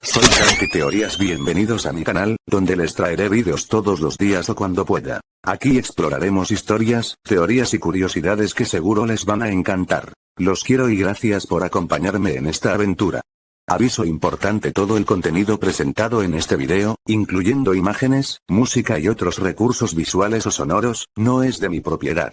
Soy Santi Teorías, bienvenidos a mi canal, donde les traeré vídeos todos los días o cuando pueda. Aquí exploraremos historias, teorías y curiosidades que seguro les van a encantar. Los quiero y gracias por acompañarme en esta aventura. Aviso importante: todo el contenido presentado en este video, incluyendo imágenes, música y otros recursos visuales o sonoros, no es de mi propiedad.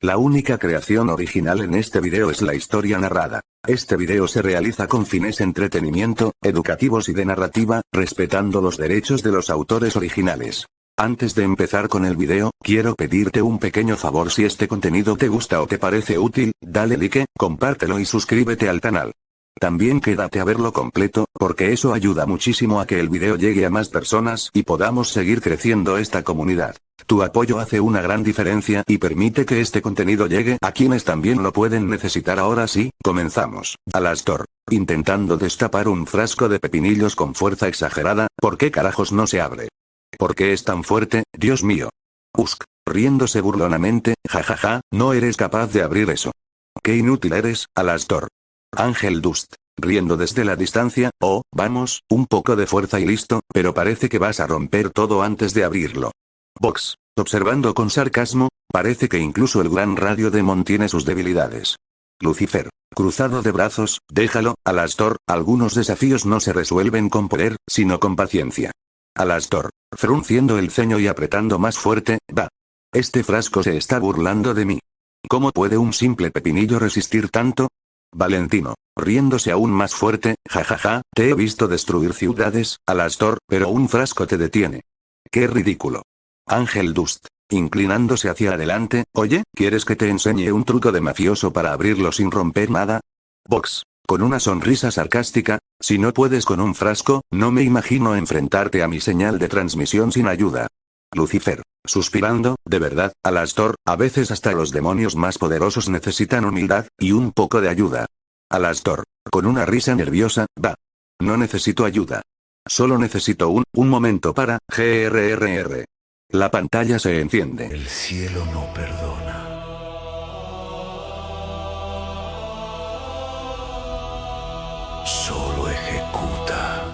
La única creación original en este video es la historia narrada. Este video se realiza con fines entretenimiento, educativos y de narrativa, respetando los derechos de los autores originales. Antes de empezar con el video, quiero pedirte un pequeño favor: si este contenido te gusta o te parece útil, dale like, compártelo y suscríbete al canal. También quédate a verlo completo, porque eso ayuda muchísimo a que el video llegue a más personas y podamos seguir creciendo esta comunidad. Tu apoyo hace una gran diferencia y permite que este contenido llegue a quienes también lo pueden necesitar. Ahora sí, comenzamos. Alastor, intentando destapar un frasco de pepinillos con fuerza exagerada. ¿Por qué carajos no se abre? ¿Por qué es tan fuerte, Dios mío? Usk, riéndose burlonamente, jajaja, no eres capaz de abrir eso. Qué inútil eres, Alastor. Ángel Dust, riendo desde la distancia, oh, vamos, un poco de fuerza y listo, pero parece que vas a romper todo antes de abrirlo. Vox, observando con sarcasmo, parece que incluso el gran radio Demon tiene sus debilidades. Lucifer, cruzado de brazos, déjalo, Alastor, algunos desafíos no se resuelven con poder, sino con paciencia. Alastor, frunciendo el ceño y apretando más fuerte, va. Este frasco se está burlando de mí. ¿Cómo puede un simple pepinillo resistir tanto? Valentino, riéndose aún más fuerte, jajaja, te he visto destruir ciudades, Alastor, pero un frasco te detiene. ¡Qué ridículo! Ángel Dust, inclinándose hacia adelante, oye, ¿quieres que te enseñe un truco de mafioso para abrirlo sin romper nada? Vox, con una sonrisa sarcástica, si no puedes con un frasco, no me imagino enfrentarte a mi señal de transmisión sin ayuda. Lucifer, suspirando, de verdad, Alastor, a veces hasta los demonios más poderosos necesitan humildad y un poco de ayuda. Alastor, con una risa nerviosa, va. No necesito ayuda. Solo necesito un momento para, grrr. La pantalla se enciende. El cielo no perdona. Solo ejecuta.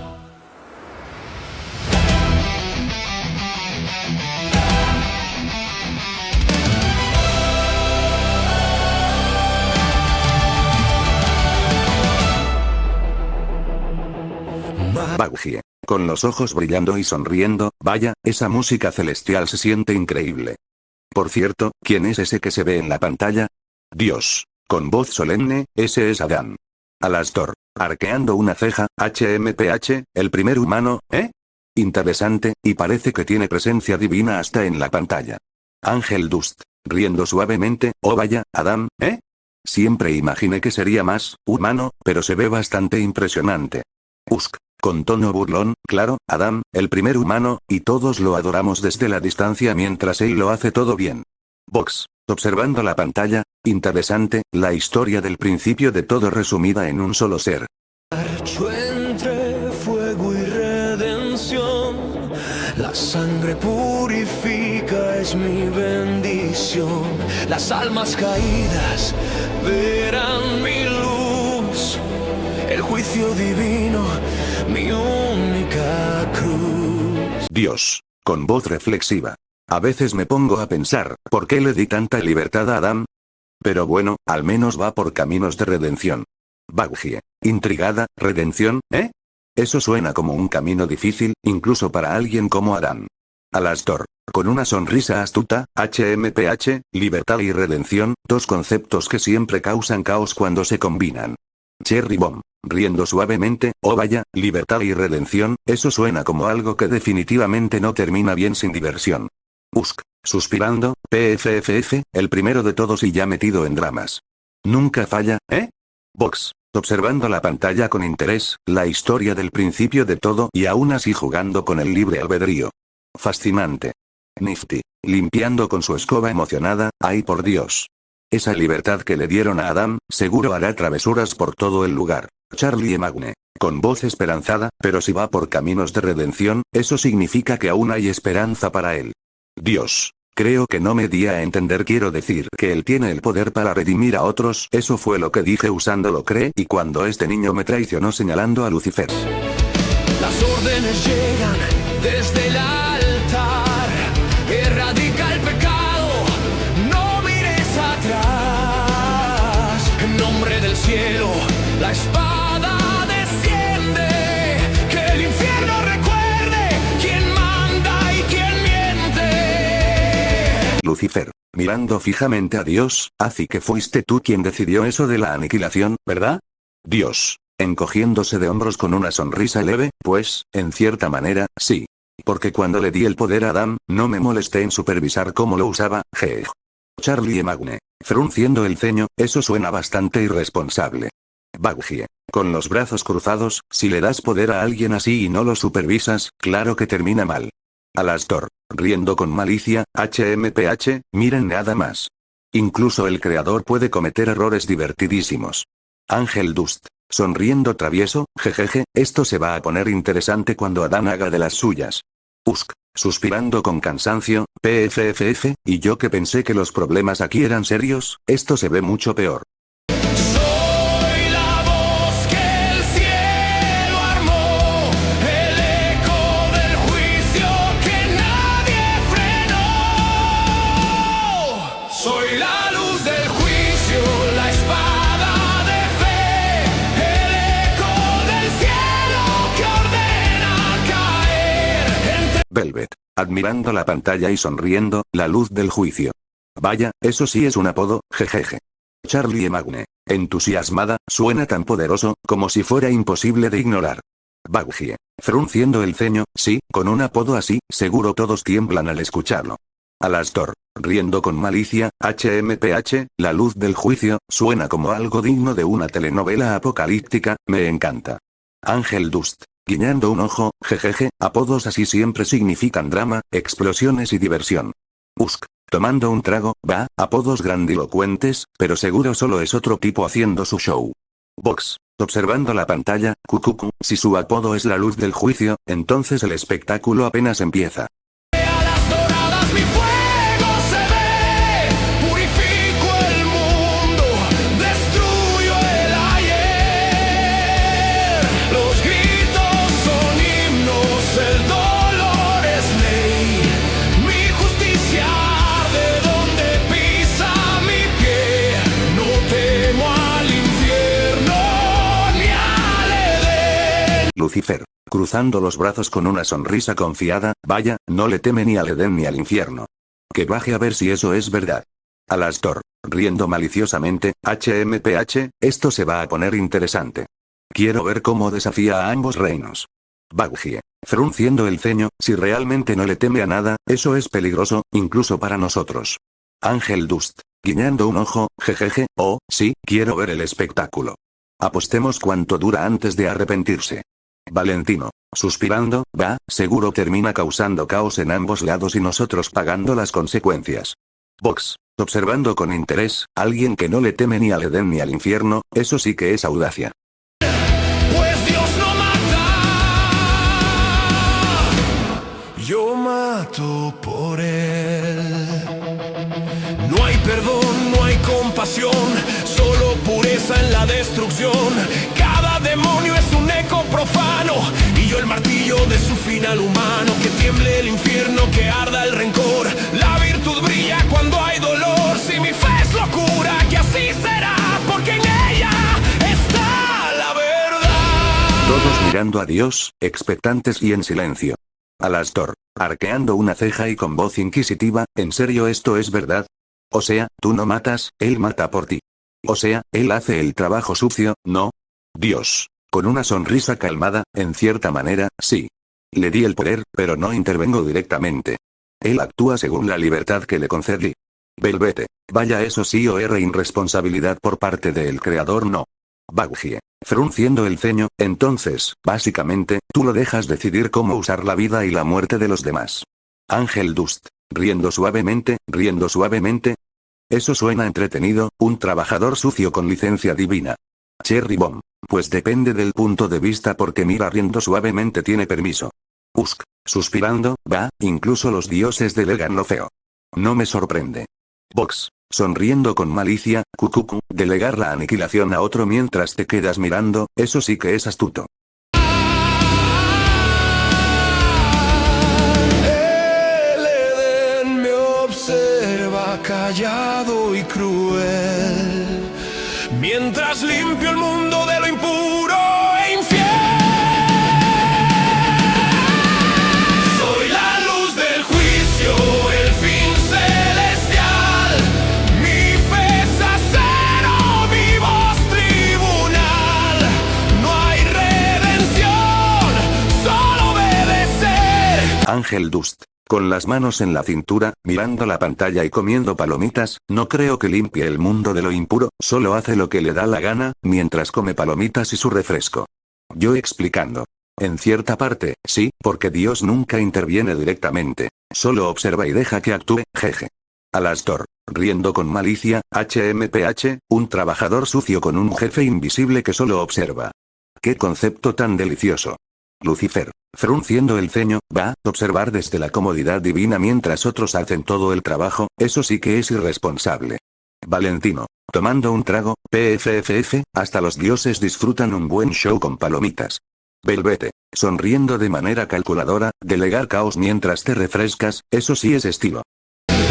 Baugie, con los ojos brillando y sonriendo, vaya, esa música celestial se siente increíble. Por cierto, ¿quién es ese que se ve en la pantalla? Dios, con voz solemne, ese es Adán. Alastor, arqueando una ceja, HMPH, el primer humano, ¿eh? Interesante, y parece que tiene presencia divina hasta en la pantalla. Ángel Dust, riendo suavemente, oh vaya, Adán, ¿eh? Siempre imaginé que sería más humano, pero se ve bastante impresionante. Usk, con tono burlón, claro, Adán, el primer humano, y todos lo adoramos desde la distancia mientras él lo hace todo bien. Vox, observando la pantalla, interesante, la historia del principio de todo resumida en un solo ser. Marcho entre fuego y redención, la sangre purifica, es mi bendición, las almas caídas verán mi luz, el juicio divino, mi única cruz. Dios, con voz reflexiva. A veces me pongo a pensar, ¿por qué le di tanta libertad a Adán? Pero bueno, al menos va por caminos de redención. Baugie, intrigada, ¿redención, eh? Eso suena como un camino difícil, incluso para alguien como Adán. Alastor, con una sonrisa astuta, HMPH, libertad y redención, dos conceptos que siempre causan caos cuando se combinan. Cherry Bomb, riendo suavemente, oh vaya, libertad y redención, eso suena como algo que definitivamente no termina bien sin diversión. Usk, suspirando, PFFF, el primero de todos y ya metido en dramas. Nunca falla, ¿eh? Vox, observando la pantalla con interés, la historia del principio de todo y aún así jugando con el libre albedrío. Fascinante. Nifty, limpiando con su escoba emocionada, ay por Dios. Esa libertad que le dieron a Adán, seguro hará travesuras por todo el lugar. Charlie Magne, con voz esperanzada, pero si va por caminos de redención, eso significa que aún hay esperanza para él. Dios, creo que no me di a entender, quiero decir que él tiene el poder para redimir a otros, eso fue lo que dije usando lo cree y cuando este niño me traicionó señalando a Lucifer. La Las órdenes llegan desde el altar. Erradica el pecado, no mires atrás. En nombre del cielo, la espada desciende. Que el infierno recuerde quién manda y quién miente. Lucifer, mirando fijamente a Dios, así que fuiste tú quien decidió eso de la aniquilación, ¿verdad? Dios, encogiéndose de hombros con una sonrisa leve, pues, en cierta manera, sí. Porque cuando le di el poder a Adán, no me molesté en supervisar cómo lo usaba, jeje. Charlie Magne, frunciendo el ceño, eso suena bastante irresponsable. Baugie, con los brazos cruzados, si le das poder a alguien así y no lo supervisas, claro que termina mal. Alastor, riendo con malicia, HMPH, miren nada más. Incluso el creador puede cometer errores divertidísimos. Ángel Dust, sonriendo travieso, jejeje, esto se va a poner interesante cuando Adán haga de las suyas. Usk, suspirando con cansancio, PFFF, y yo que pensé que los problemas aquí eran serios, esto se ve mucho peor. Soy la voz que el cielo armó, el eco del juicio que nadie frenó. Soy la luz del juicio, la espada de fe, el eco del cielo que ordena caer. Velvet, admirando la pantalla y sonriendo, la luz del juicio. Vaya, eso sí es un apodo, jejeje. Charlie Magne, entusiasmada, suena tan poderoso, como si fuera imposible de ignorar. Baugie, frunciendo el ceño, sí, con un apodo así, seguro todos tiemblan al escucharlo. Alastor, riendo con malicia, HMPH, la luz del juicio, suena como algo digno de una telenovela apocalíptica, me encanta. Ángel Dust, guiñando un ojo, jejeje, apodos así siempre significan drama, explosiones y diversión. Usk, tomando un trago, va, apodos grandilocuentes, pero seguro solo es otro tipo haciendo su show. Vox, observando la pantalla, cucucu, si su apodo es la luz del juicio, entonces el espectáculo apenas empieza. A las doradas mi fuego se ve, purifico el mundo, destruyo el ayer. Los gritos son himnos, el dolor es ley. Mi justicia arde donde pisa mi pie. No temo al infierno ni al Edén. Lucifer, cruzando los brazos con una sonrisa confiada, vaya, no le teme ni al Edén ni al infierno. Que baje a ver si eso es verdad. Alastor, riendo maliciosamente, HMPH, esto se va a poner interesante. Quiero ver cómo desafía a ambos reinos. Baugie, frunciendo el ceño, si realmente no le teme a nada, eso es peligroso, incluso para nosotros. Ángel Dust, guiñando un ojo, jejeje, oh, sí, quiero ver el espectáculo. Apostemos cuánto dura antes de arrepentirse. Valentino, suspirando, va, seguro termina causando caos en ambos lados y nosotros pagando las consecuencias. Vox, observando con interés, alguien que no le teme ni al Edén ni al infierno, eso sí que es audacia. Pues Dios no mata, yo mato por él. No hay perdón, no hay compasión, solo pureza en la destrucción. Cada demonio es un eco profano, y yo el martillo de su final humano. Que tiemble el infierno, que arda el rencor. La virtud brilla cuando hay dolor. Si mi fe es locura, que así será, porque en ella está la verdad. Todos mirando a Dios, expectantes y en silencio. Alastor, arqueando una ceja y con voz inquisitiva, ¿en serio esto es verdad? O sea, tú no matas, él mata por ti. O sea, él hace el trabajo sucio, ¿no? Dios, con una sonrisa calmada, en cierta manera, sí. Le di el poder, pero no intervengo directamente. Él actúa según la libertad que le concedí. Velvete, vaya eso sí o irresponsabilidad por parte del creador no. Baugie, frunciendo el ceño, entonces, básicamente, tú lo dejas decidir cómo usar la vida y la muerte de los demás. Ángel Dust, riendo suavemente, Eso suena entretenido, un trabajador sucio con licencia divina. Cherry Bomb, pues depende del punto de vista porque mira riendo suavemente tiene permiso. Usk, suspirando, va, incluso los dioses delegan lo feo. No me sorprende. Vox, sonriendo con malicia, cucucu, delegar la aniquilación a otro mientras te quedas mirando, eso sí que es astuto. callado y cruel, mientras limpio el mundo de lo impuro e infiel. Soy la luz del juicio, el fin celestial. Mi fe es acero, mi voz tribunal. No hay redención, solo obedecer. Ángel Dust. Con las manos en la cintura, mirando la pantalla y comiendo palomitas, no creo que limpie el mundo de lo impuro, solo hace lo que le da la gana, mientras come palomitas y su refresco. Yo explicando. En cierta parte, sí, porque Dios nunca interviene directamente. Solo observa y deja que actúe, jeje. Alastor. Riendo con malicia, HMPH, un trabajador sucio con un jefe invisible que solo observa. ¡Qué concepto tan delicioso! Lucifer. Frunciendo el ceño, va, observar desde la comodidad divina mientras otros hacen todo el trabajo, eso sí que es irresponsable. Valentino. Tomando un trago, PFFF, hasta los dioses disfrutan un buen show con palomitas. Velvete. Sonriendo de manera calculadora, delegar caos mientras te refrescas, eso sí es estilo.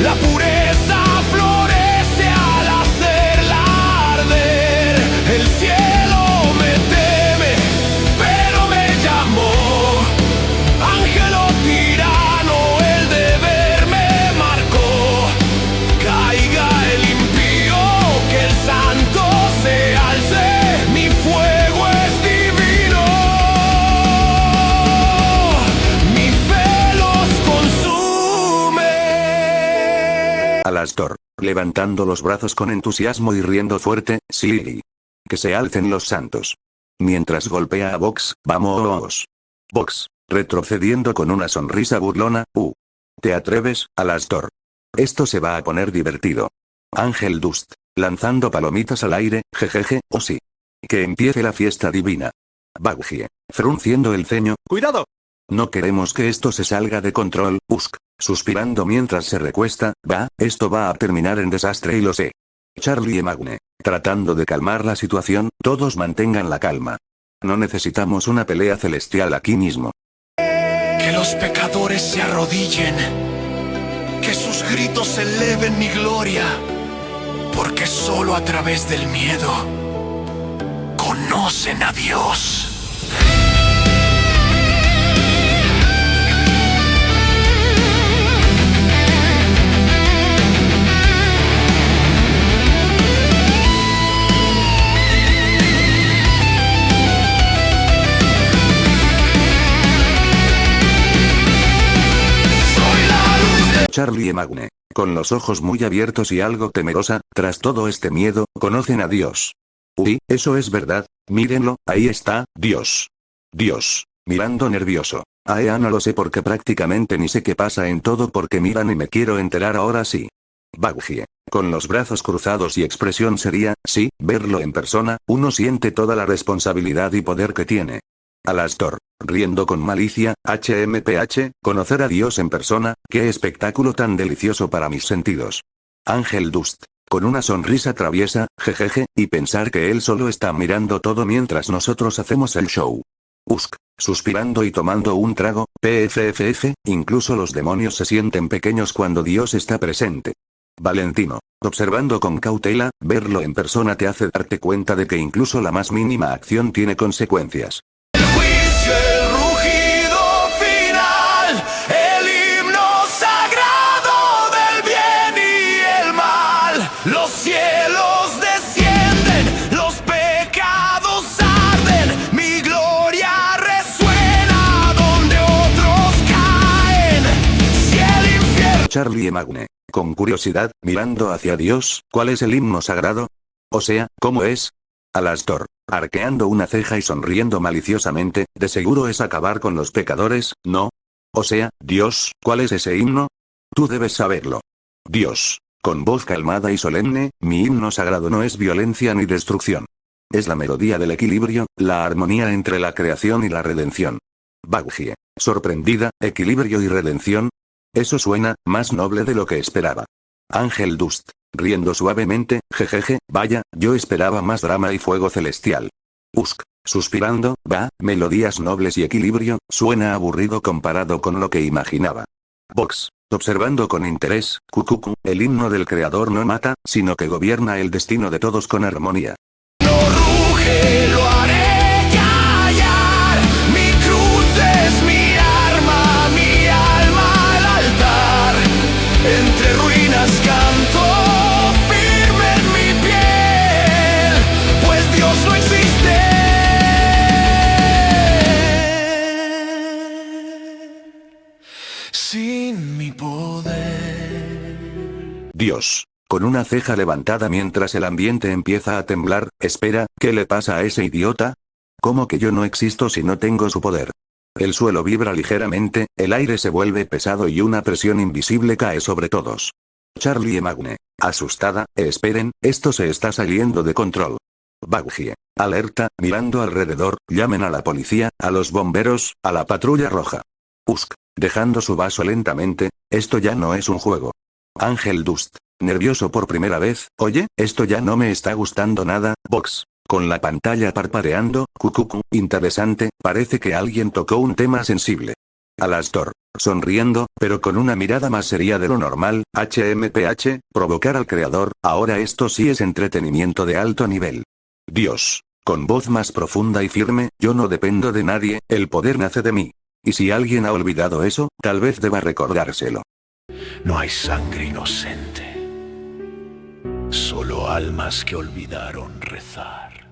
La pureza florece al hacerla arder. El cielo me teme, pero me llamó. Ángel o tirano, el deber me marcó. Caiga el impío, que el santo se alce. Mi fuego es divino, mi fe los consume. Alastor. Levantando los brazos con entusiasmo y riendo fuerte, sí. Que se alcen los santos. Mientras golpea a Vox, vamos. Vox. Retrocediendo con una sonrisa burlona, ¿Te atreves, Alastor? Esto se va a poner divertido. Ángel Dust. Lanzando palomitas al aire, jejeje, sí. Que empiece la fiesta divina. Baugie. Frunciendo el ceño, ¡cuidado! No queremos que esto se salga de control, Usk. Suspirando mientras se recuesta, esto va a terminar en desastre y lo sé. Charlie y Magne. Tratando de calmar la situación, todos mantengan la calma. No necesitamos una pelea celestial aquí mismo. Que los pecadores se arrodillen, que sus gritos eleven mi gloria, porque solo a través del miedo conocen a Dios. Charlie y Magne, con los ojos muy abiertos y algo temerosa, tras todo este miedo, conocen a Dios. Uy, eso es verdad, mírenlo, ahí está, Dios. Dios. Mirando nervioso. No lo sé porque prácticamente ni sé qué pasa en todo porque miran y me quiero enterar ahora sí. Baugie. Con los brazos cruzados y expresión seria, sí, verlo en persona, uno siente toda la responsabilidad y poder que tiene. Alastor. Riendo con malicia, HMPH, conocer a Dios en persona, qué espectáculo tan delicioso para mis sentidos. Ángel Dust. Con una sonrisa traviesa, jejeje, y pensar que él solo está mirando todo mientras nosotros hacemos el show. Usk. Suspirando y tomando un trago, PFFF, incluso los demonios se sienten pequeños cuando Dios está presente. Valentino. Observando con cautela, verlo en persona te hace darte cuenta de que incluso la más mínima acción tiene consecuencias. El rugido final, el himno sagrado del bien y el mal. Los cielos descienden, los pecados arden, mi gloria resuena donde otros caen. Si el infierno... Charlie y Magne. Con curiosidad, mirando hacia Dios, ¿cuál es el himno sagrado? O sea, ¿cómo es? Alastor. Arqueando una ceja y sonriendo maliciosamente, de seguro es acabar con los pecadores, ¿no? O sea, Dios, ¿cuál es ese himno? Tú debes saberlo. Dios. Con voz calmada y solemne, mi himno sagrado no es violencia ni destrucción. Es la melodía del equilibrio, la armonía entre la creación y la redención. Baugie. Sorprendida, equilibrio y redención. Eso suena más noble de lo que esperaba. Ángel Dust. Riendo suavemente, jejeje, vaya, yo esperaba más drama y fuego celestial. Usk. Suspirando, melodías nobles y equilibrio, suena aburrido comparado con lo que imaginaba. Vox. Observando con interés, Cucucu, el himno del creador no mata, sino que gobierna el destino de todos con armonía. No ruge, lo haré callar. Mi cruz es mi arma, mi alma al altar. Entre ruinas canto firme en mi piel, pues Dios no existe. Sin mi poder. Dios. Con una ceja levantada mientras el ambiente empieza a temblar, espera, ¿qué le pasa a ese idiota? ¿Cómo que yo no existo si no tengo su poder? El suelo vibra ligeramente, el aire se vuelve pesado y una presión invisible cae sobre todos. Charlie y Magne, asustada, esperen, esto se está saliendo de control. Baugie, alerta, mirando alrededor, llamen a la policía, a los bomberos, a la patrulla roja. Usk, dejando su vaso lentamente, esto ya no es un juego. Ángel Dust, nervioso por primera vez, oye, esto ya no me está gustando nada, Box. Con la pantalla parpadeando, Cucucu, interesante, parece que alguien tocó un tema sensible. Alastor, sonriendo, pero con una mirada más seria de lo normal, HMPH, provocar al creador, ahora esto sí es entretenimiento de alto nivel. Dios, con voz más profunda y firme, yo no dependo de nadie, el poder nace de mí. Y si alguien ha olvidado eso, tal vez deba recordárselo. No hay sangre inocente. Solo almas que olvidaron rezar.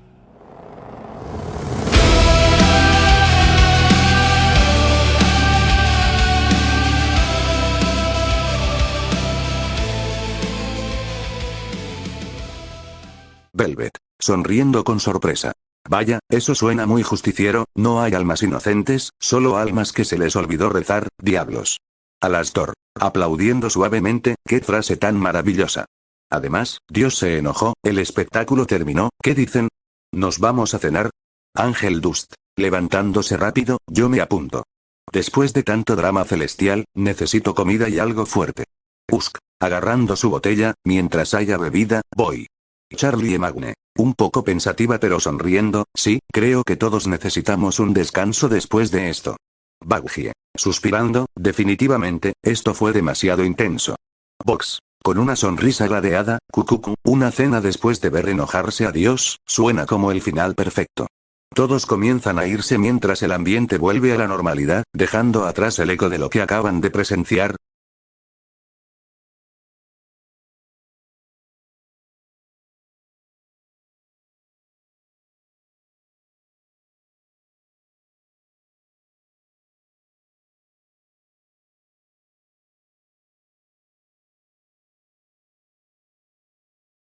Velvet, sonriendo con sorpresa. Vaya, eso suena muy justiciero, no hay almas inocentes, solo almas que se les olvidó rezar, diablos. Alastor, aplaudiendo suavemente, qué frase tan maravillosa. Además, Dios se enojó, el espectáculo terminó, ¿qué dicen? ¿Nos vamos a cenar? Ángel Dust, levantándose rápido, yo me apunto. Después de tanto drama celestial, necesito comida y algo fuerte. Usk, agarrando su botella, mientras haya bebida, voy. Charlie y Magne, un poco pensativa pero sonriendo, sí, creo que todos necesitamos un descanso después de esto. Baugie, suspirando, definitivamente, esto fue demasiado intenso. Box, con una sonrisa gladeada, Cucucu, una cena después de ver enojarse a Dios, suena como el final perfecto. Todos comienzan a irse mientras el ambiente vuelve a la normalidad, dejando atrás el eco de lo que acaban de presenciar,